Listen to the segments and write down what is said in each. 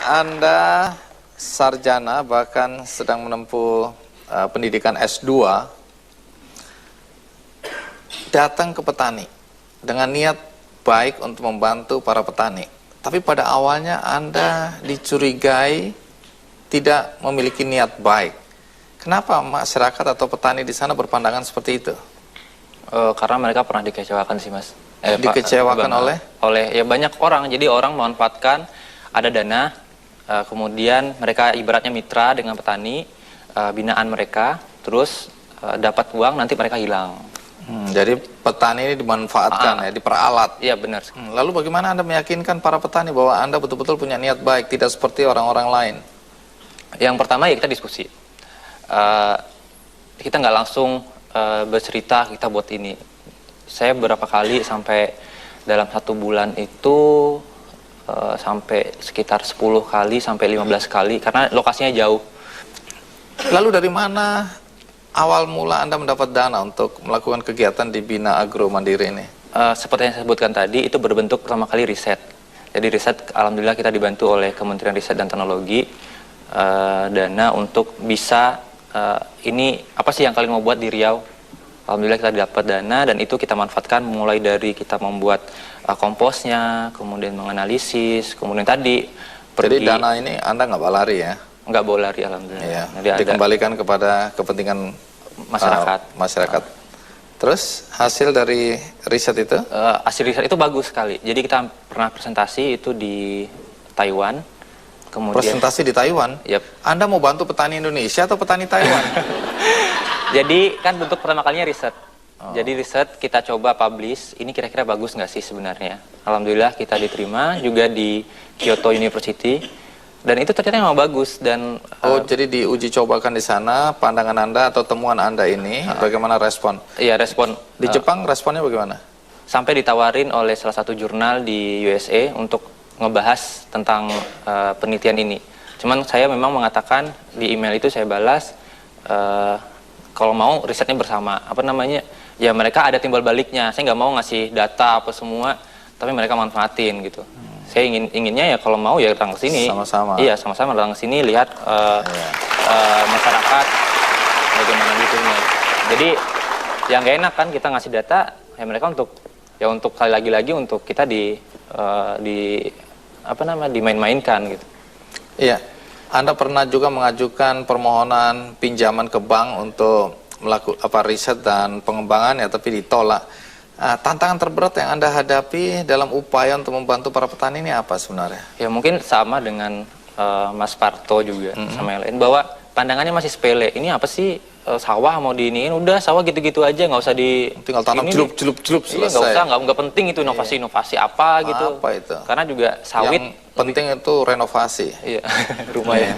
Anda sarjana bahkan sedang menempuh pendidikan S2, datang ke petani dengan niat baik untuk membantu para petani. Tapi pada awalnya Anda dicurigai tidak memiliki niat baik. Kenapa masyarakat atau petani di sana berpandangan seperti itu? Karena mereka pernah dikecewakan sih, Mas. Dikecewakan oleh ya banyak orang. Jadi orang memanfaatkan ada dana, kemudian mereka ibaratnya mitra dengan petani, binaan mereka, terus dapat uang, nanti mereka hilang. Jadi petani ini dimanfaatkan ya, diperalat. Iya benar. Lalu bagaimana Anda meyakinkan para petani bahwa Anda betul-betul punya niat baik, tidak seperti orang-orang lain? Yang pertama ya kita diskusi. Kita nggak langsung bercerita kita buat ini. Saya beberapa kali sampai dalam 1 bulan itu sampai sekitar 10 kali sampai 15 kali karena lokasinya jauh. Lalu dari mana awal mula Anda mendapat dana untuk melakukan kegiatan di Bina Agro Mandiri ini? Seperti yang saya sebutkan tadi, itu berbentuk pertama kali riset. Jadi riset, alhamdulillah kita dibantu oleh Kementerian Riset dan Teknologi, dana untuk bisa, ini apa sih yang kalian mau buat di Riau? Alhamdulillah kita dapat dana dan itu kita manfaatkan mulai dari kita membuat komposnya, kemudian menganalisis, kemudian tadi pergi. Jadi dana ini Anda nggak bawa lari ya? Nggak bawa lari, alhamdulillah. Iya, dikembalikan kepada kepentingan masyarakat. Terus hasil dari riset itu? Hasil riset itu bagus sekali. Jadi kita pernah presentasi itu di Taiwan. Kemudian, presentasi di Taiwan? Yep. Anda mau bantu petani Indonesia atau petani Taiwan? Jadi kan bentuk pertama kalinya riset. Jadi riset kita coba publish, ini kira-kira bagus nggak sih sebenarnya. Alhamdulillah kita diterima juga di Kyoto University. Dan itu ternyata memang bagus. Dan jadi diuji cobakan di sana, pandangan Anda atau temuan Anda ini, bagaimana respon? Iya, respon. Di Jepang responnya bagaimana? Sampai ditawarin oleh salah satu jurnal di USA untuk ngebahas tentang penelitian ini. Cuman saya memang mengatakan di email itu saya balas, kalau mau risetnya bersama, apa namanya, ya mereka ada timbal baliknya. Saya nggak mau ngasih data apa semua, tapi mereka manfaatin gitu. Saya inginnya ya kalau mau ya datang ke sini. Sama-sama. Iya, sama-sama datang ke sini lihat masyarakat bagaimana butuhnya. Jadi yang gak enak kan kita ngasih data, ya mereka untuk kali lagi untuk kita dimain-mainkan gitu. Iya. Anda pernah juga mengajukan permohonan pinjaman ke bank untuk melakukan riset dan pengembangan ya, tapi ditolak. Tantangan terberat yang Anda hadapi dalam upaya untuk membantu para petani ini apa sebenarnya? Ya mungkin sama dengan Mas Parto juga sama yang lain, bahwa pandangannya masih sepele. Ini apa sih sawah mau diiniin, udah sawah gitu-gitu aja, nggak usah tinggal tanam celup selesai. Iya, nggak penting itu inovasi apa gitu. Apa itu? Karena juga sawit yang penting itu renovasi. Iya, rumah ya.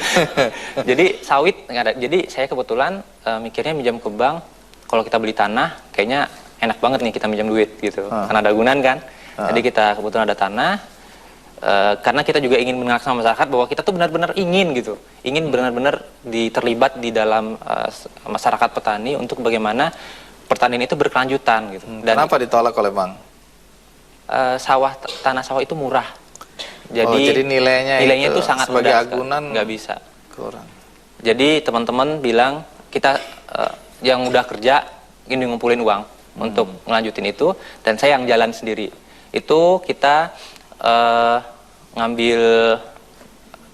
Jadi sawit nggak ada. Jadi saya kebetulan mikirnya minjam ke bank. Kalau kita beli tanah, kayaknya enak banget nih kita minjam duit gitu. Karena ada agunan kan. Jadi kita kebetulan ada tanah. Karena kita juga ingin mengenalkan masyarakat bahwa kita tuh benar-benar ingin gitu, ingin benar-benar terlibat di dalam masyarakat petani untuk bagaimana pertanian itu berkelanjutan gitu. Dan kenapa ditolak oleh bank? Tanah sawah itu murah, jadi nilainya itu sangat sebagai agunan nggak bisa. Kurang. Jadi teman-teman bilang kita yang udah kerja ingin ngumpulin uang untuk melanjutin itu, dan saya yang jalan sendiri. Itu kita ngambil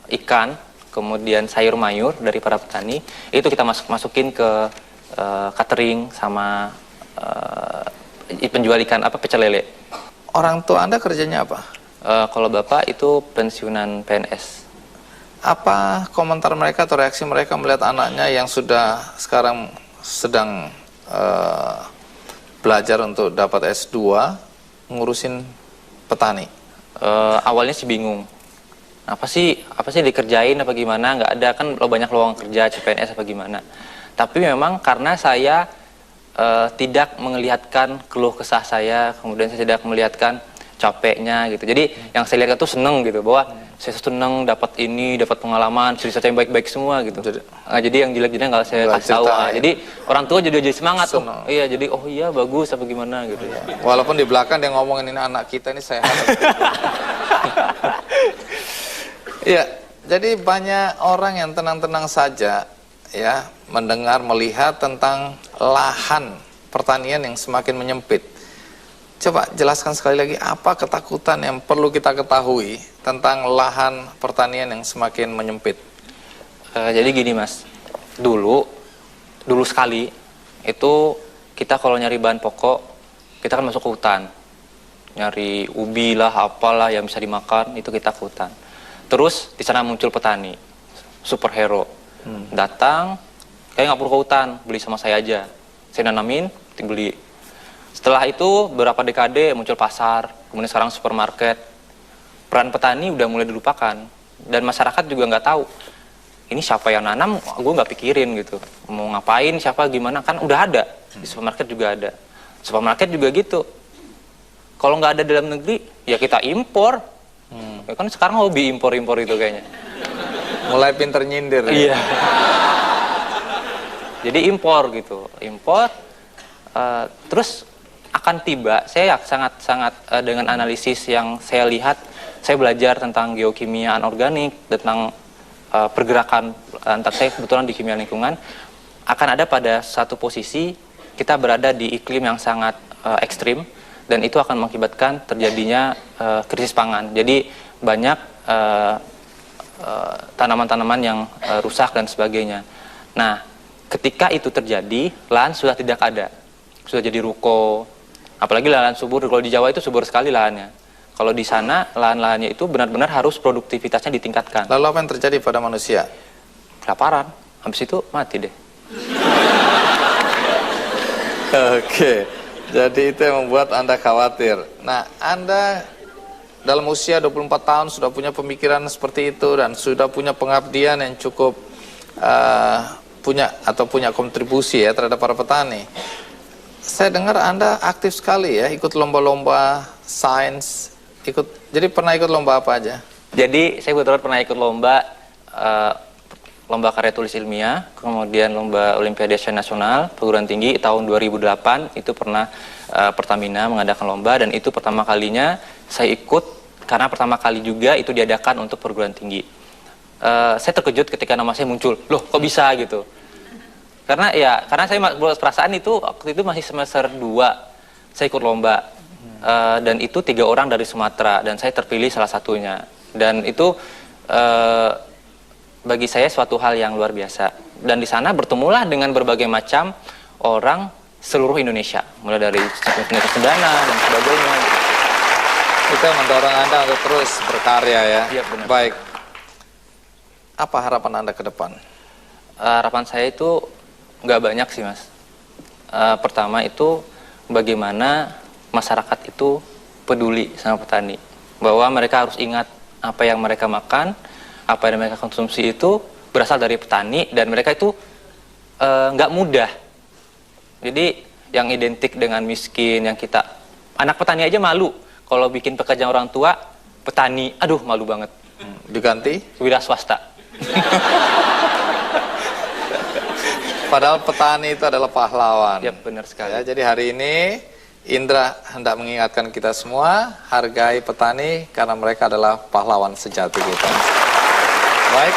ikan, kemudian sayur mayur dari para petani, itu kita masukin ke catering sama penjual ikan pecel lele. Orang tua Anda kerjanya apa? Kalau bapak itu pensiunan PNS. Apa komentar mereka atau reaksi mereka melihat anaknya yang sudah sekarang sedang belajar untuk dapat S2 ngurusin petani? Awalnya sih bingung, apa sih dikerjain apa gimana, nggak ada kan banyak lowongan kerja CPNS apa gimana. Tapi memang karena saya tidak melihatkan keluh kesah saya, kemudian saya tidak melihatkan capeknya gitu. Jadi yang saya lihat itu seneng gitu, bahwa saya seneng dapat pengalaman, cerita yang baik-baik semua gitu. Jadi yang jelek-jelek nggak saya kasih tahu. Jadi orang tua jadi semangat tuh. Iya, jadi oh iya bagus apa gimana gitu. Walaupun di belakang dia ngomongin ini anak kita ini sehat. Iya, jadi banyak orang yang tenang-tenang saja ya mendengar, melihat tentang lahan pertanian yang semakin menyempit. Coba jelaskan sekali lagi apa ketakutan yang perlu kita ketahui tentang lahan pertanian yang semakin menyempit. Jadi gini Mas, dulu sekali itu kita kalau nyari bahan pokok, kita kan masuk ke hutan. Nyari ubi lah, apalah yang bisa dimakan, itu kita ke hutan. Terus di sana muncul petani, superhero. Datang, kayak nggak perlu ke hutan, beli sama saya aja. Saya nanamin, beli. Setelah itu beberapa dekade muncul pasar, kemudian sekarang supermarket. Peran petani udah mulai dilupakan. Dan masyarakat juga nggak tahu. Ini siapa yang nanam, gue nggak pikirin gitu. Mau ngapain, siapa, gimana, kan udah ada. Di supermarket juga ada. Supermarket juga gitu. Kalau nggak ada dalam negeri, ya kita impor. Ya kan sekarang hobi impor-impor itu kayaknya. Mulai pinter nyindir. Iya. Jadi impor gitu. Impor, terus akan tiba, saya sangat dengan analisis yang saya lihat, saya belajar tentang geokimia anorganik, tentang pergerakan antar, saya kebetulan di kimia lingkungan, akan ada pada satu posisi kita berada di iklim yang sangat ekstrim, dan itu akan mengakibatkan terjadinya krisis pangan. Jadi banyak tanaman-tanaman yang rusak dan sebagainya. Nah, ketika itu terjadi, lahan sudah tidak ada, sudah jadi ruko. Apalagi lahan subur, kalau di Jawa itu subur sekali lahannya. Kalau di sana, lahan-lahannya itu benar-benar harus produktivitasnya ditingkatkan. Lalu apa yang terjadi pada manusia? Kelaparan, habis itu mati deh. Oke, jadi itu yang membuat Anda khawatir. Nah, Anda dalam usia 24 tahun sudah punya pemikiran seperti itu dan sudah punya pengabdian yang cukup punya kontribusi ya terhadap para petani. Saya dengar Anda aktif sekali ya, ikut lomba-lomba sains, jadi pernah ikut lomba apa aja? Jadi saya kebetulan pernah ikut lomba karya tulis ilmiah, kemudian lomba Olimpiade Nasional perguruan tinggi tahun 2008 itu pernah Pertamina mengadakan lomba, dan itu pertama kalinya saya ikut karena pertama kali juga itu diadakan untuk perguruan tinggi. Saya terkejut ketika nama saya muncul, loh kok bisa gitu? Karena saya perasaan itu waktu itu masih semester 2 saya ikut lomba, dan itu 3 orang dari Sumatera dan saya terpilih salah satunya, dan itu bagi saya suatu hal yang luar biasa. Dan di sana bertemulah dengan berbagai macam orang seluruh Indonesia, mulai dari Universitas Cendana dan sebagainya. Itu yang mendorong Anda untuk terus berkarya ya. Iya, benar. Baik. Apa harapan Anda ke depan? Harapan saya itu nggak banyak sih Mas. Pertama itu bagaimana masyarakat itu peduli sama petani, bahwa mereka harus ingat apa yang mereka makan, apa yang mereka konsumsi itu berasal dari petani, dan mereka itu nggak mudah. Jadi yang identik dengan miskin, yang kita anak petani aja malu kalau bikin pekerjaan orang tua petani, aduh malu banget. Diganti? Wira swasta. Padahal petani itu adalah pahlawan. Ya benar sekali. Ya, jadi hari ini Indra hendak mengingatkan kita semua, hargai petani karena mereka adalah pahlawan sejati kita. Baik,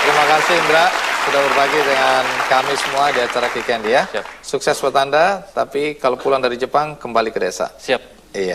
terima kasih Indra sudah berbagi dengan kami semua di acara Kikendi ya. Siap. Sukses buat Anda, tapi kalau pulang dari Jepang kembali ke desa. Siap. Iya.